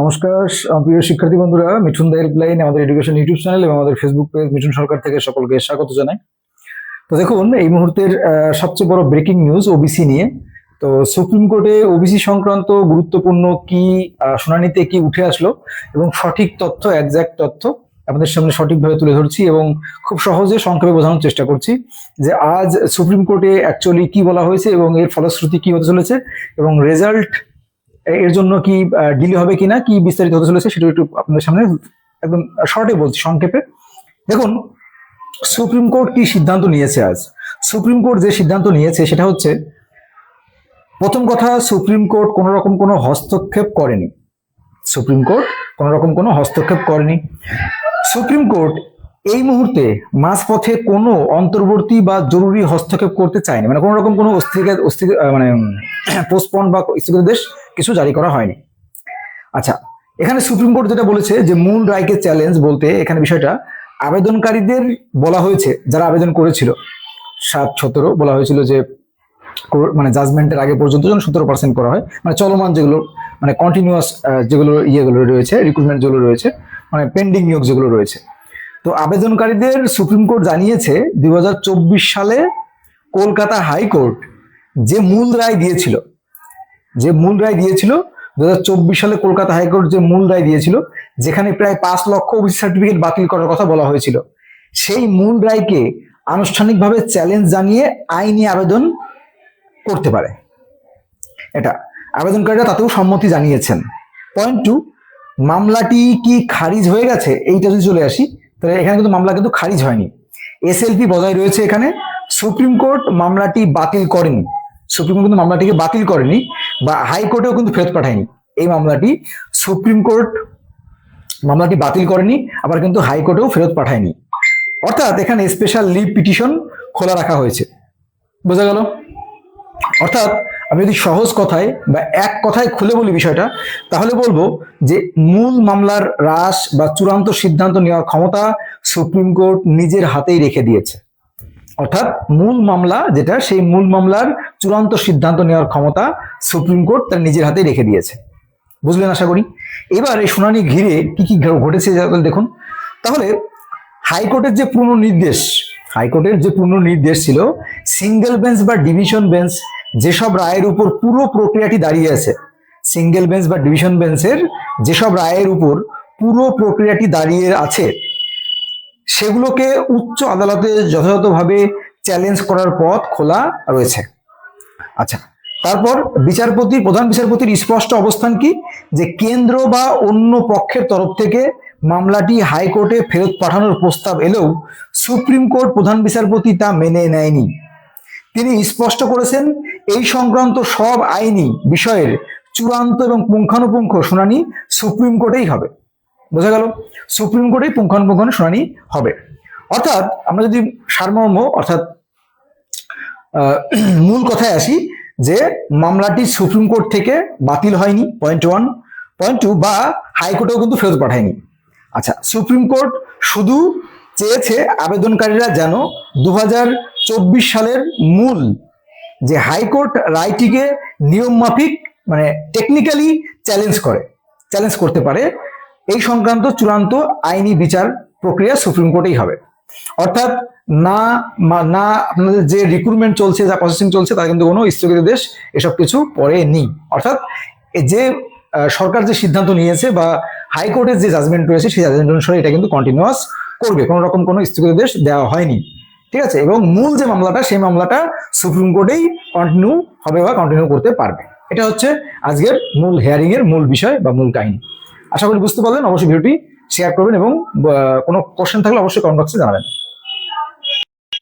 নমস্কার প্রিয় শিক্ষার্থী বন্ধুরা, মিঠুন দা হেল্পলাইন আমাদের এডুকেশন ইউটিউব চ্যানেল এবং আমাদের ফেসবুক পেজ মিঠুন সরকার থেকে সকলকে স্বাগত জানাই। তো দেখুন, এই মুহূর্তের সবচেয়ে বড় ব্রেকিং নিউজ ওবিসি নিয়ে। তো সুপ্রিম কোর্টে ওবিসি সংক্রান্ত গুরুত্বপূর্ণ কি শুনানিতে কি উঠে আসলো এবং সঠিক তথ্য, একজ্যাক্ট তথ্য আমাদের সামনে সঠিকভাবে তুলে ধরছি এবং খুব সহজে সংক্ষেপে বোঝানোর চেষ্টা করছি যে আজ সুপ্রিম কোর্টে অ্যাকচুয়ালি কি বলা হয়েছে এবং এর ফলশ্রুতি কি হতে চলেছে এবং রেজাল্ট এর জন্য কি ডিলে হবে কিনা, কি বিস্তারিত হতে চলেছে সেটা একটু আপনাদের সামনে একদম শর্টে বলছি, সংক্ষেপে। দেখুন, সুপ্রিম কোর্ট কি সিদ্ধান্ত নিয়েছে আজ। সুপ্রিম কোর্ট যে সিদ্ধান্ত নিয়েছে সেটা হচ্ছে, প্রথম কথা, সুপ্রিম কোর্ট কোনো রকম কোনো হস্তক্ষেপ করেনি। সুপ্রিম কোর্ট কোনো রকম কোনো হস্তক্ষেপ করেনি। সুপ্রিম কোর্ট এই মুহূর্তে মাঝপথে কোনো অন্তর্বর্তী বা জরুরি হস্তক্ষেপ করতে চায়নি, মানে কোনো রকম কোনো মানে পোস্টপন বা স্থগিতাদেশ কিছু জারি করা হয়নি। আচ্ছা, এখানে সুপ্রিম কোর্ট যেটা বলেছে যে মূল রায়কে চ্যালেঞ্জ বলতে এখানে বিষয়টা আবেদনকারীদের বলা হয়েছে, যারা আবেদন করেছিল 7-17 বলা হয়েছিল যে মানে জাজমেন্টের আগে পর্যন্ত যেন 17% করা হয়, মানে চলমান যেগুলো, মানে কন্টিনিউয়াস যেগুলো ইয়েগুলো রয়েছে, রিক্রুটমেন্ট যেগুলো রয়েছে, মানে পেন্ডিং নিয়োগ যেগুলো রয়েছে। তো আবেদনকারীদের সুপ্রিম কোর্ট জানিয়েছে 2024 সালে কলকাতা হাইকোর্ট যে মূল রায় দিয়েছিল 2024 সালে কলকাতা হাইকোর্ট যে মূল রায় দিয়েছিল, যেখানে প্রায় 5 লক্ষ ওবিসি সার্টিফিকেট বাতিল করার কথা বলা হয়েছিল, সেই মূল রায়কে আনুষ্ঠানিকভাবে চ্যালেঞ্জ জানিয়ে আইনি আবেদন করতে পারে। এটা আবেদনকারীরা তাতেও সম্মতি জানিয়েছেন। পয়েন্ট 2, মামলাটি কি খারিজ হয়ে গেছে, এইটা যদি চলে আসি, তাহলে এখানে কিন্তু মামলা কিন্তু খারিজ হয়নি, এসএলপি বজায় রয়েছে। এখানে সুপ্রিম কোর্ট মামলাটি বাতিল করেনি, সুপ্রিম কোর্ট কিন্তু মামলাটিকে বাতিল করেনি বা হাইকোর্টেও কিন্তু ফেরত পাঠায়নি। এই মামলাটি সুপ্রিম কোর্ট মামলাটি বাতিল করেনি, আবার কিন্তু হাইকোর্টেও ফেরত পাঠায়নি। অর্থাৎ এখানে স্পেশাল লিভ পিটিশন খোলা রাখা হয়েছে। বোঝা গেল? অর্থাৎ আমি যদি সহজ কথায় বা এক কথায় খুলে বলি বিষয়টা, তাহলে বলবো যে মূল মামলার হ্রাস বা চূড়ান্ত সিদ্ধান্ত নেওয়ার ক্ষমতা সুপ্রিম কোর্ট নিজের হাতেই রেখে দিয়েছে। অর্থাৎ মূল মামলা যেটা, সেই মূল মামলার চূড়ান্ত সিদ্ধান্ত নেওয়ার ক্ষমতা সুপ্রিম কোর্ট তার নিজের হাতেই রেখে দিয়েছে। বুঝলেন আশা করি। এবার এই শুনানি ঘিরে কি কি ঘটেছে দেখুন। তাহলে হাইকোর্টের যে পূর্ণ নির্দেশ ছিল, সিঙ্গেল বেঞ্চ বা ডিভিশন বেঞ্চ যেসব রায়ের উপর পুরো প্রক্রিয়াটি দাঁড়িয়ে আছে, সিঙ্গেল বেঞ্চ বা ডিভিশন বেঞ্চের যেসব রায়ের উপর পুরো প্রক্রিয়াটি দাঁড়িয়ে আছে, সেগুলোকে উচ্চ আদালতে যথাযথভাবে চ্যালেঞ্জ করার পথ খোলা রয়েছে। আচ্ছা, তারপর প্রধান বিচারপতির স্পষ্ট অবস্থান কি, যে কেন্দ্র বা অন্য পক্ষের তরফ থেকে মামলাটি হাইকোর্টে ফেরত পাঠানোর প্রস্তাব এলেও সুপ্রিম কোর্ট প্রধান বিচারপতি তা মেনে নেয়নি। তিনি স্পষ্ট করেছেন, এই সংক্রান্ত সব আইনি বিষয়ের চূড়ান্ত এবং পুঙ্খানুপুঙ্খ শুনানি সুপ্রিম কোর্টেই হবে। বোঝা গেল? সুপ্রিম কোর্টেই পুঙ্খানুপুঙ্খ শুনানি হবে। অর্থাৎ আমরা যদি সারমর্ম অর্থাৎ মূল কথায় আসি, যে মামলাটি সুপ্রিম কোর্ট থেকে বাতিল হয়নি, পয়েন্ট 1। পয়েন্ট 2, বা হাইকোর্টেও কিন্তু ফেরত পাঠায়নি। আচ্ছা, সুপ্রিম কোর্ট শুধু চেয়েছে আবেদনকারীরা যেন 2024 সালের মূল যে হাইকোর্ট রায়টিকে নিয়ম মাফিক, মানে টেকনিক্যালি চ্যালেঞ্জ করতে পারে। এই সংক্রান্ত চূড়ান্ত আইনি বিচার প্রক্রিয়া সুপ্রিম কোর্টেই হবে। অর্থাৎ না আপনাদের যে রিক্রুটমেন্ট চলছে, যা প্রসেসিং চলছে, তার কিন্তু কোনো স্থগিতাদেশ এসব কিছু পরে নেই। অর্থাৎ যে সরকার যে সিদ্ধান্ত নিয়েছে বা হাইকোর্টের যে জাজমেন্ট রয়েছে, সেই জাজমেন্ট অনুসারে এটা কিন্তু কন্টিনিউয়াস করবে, কোনো রকম কোনো স্থগিতাদেশ দেওয়া হয়নি। ঠিক আছে? এবং মূল যে মামলাটা, সেই মামলাটা সুপ্রিম কোর্টেই কন্টিনিউ হবে বা কন্টিনিউ করতে পারবে। এটা হচ্ছে আজকের মূল হিয়ারিং এর মূল বিষয় বা মূল কাহিনী। আশা করি বুঝতে পারলেন। অবশ্যই ভিডিওটি শেয়ার করবেন এবং কোনো কোশ্চেন থাকলে অবশ্যই কমেন্ট বক্সে জানাবেন।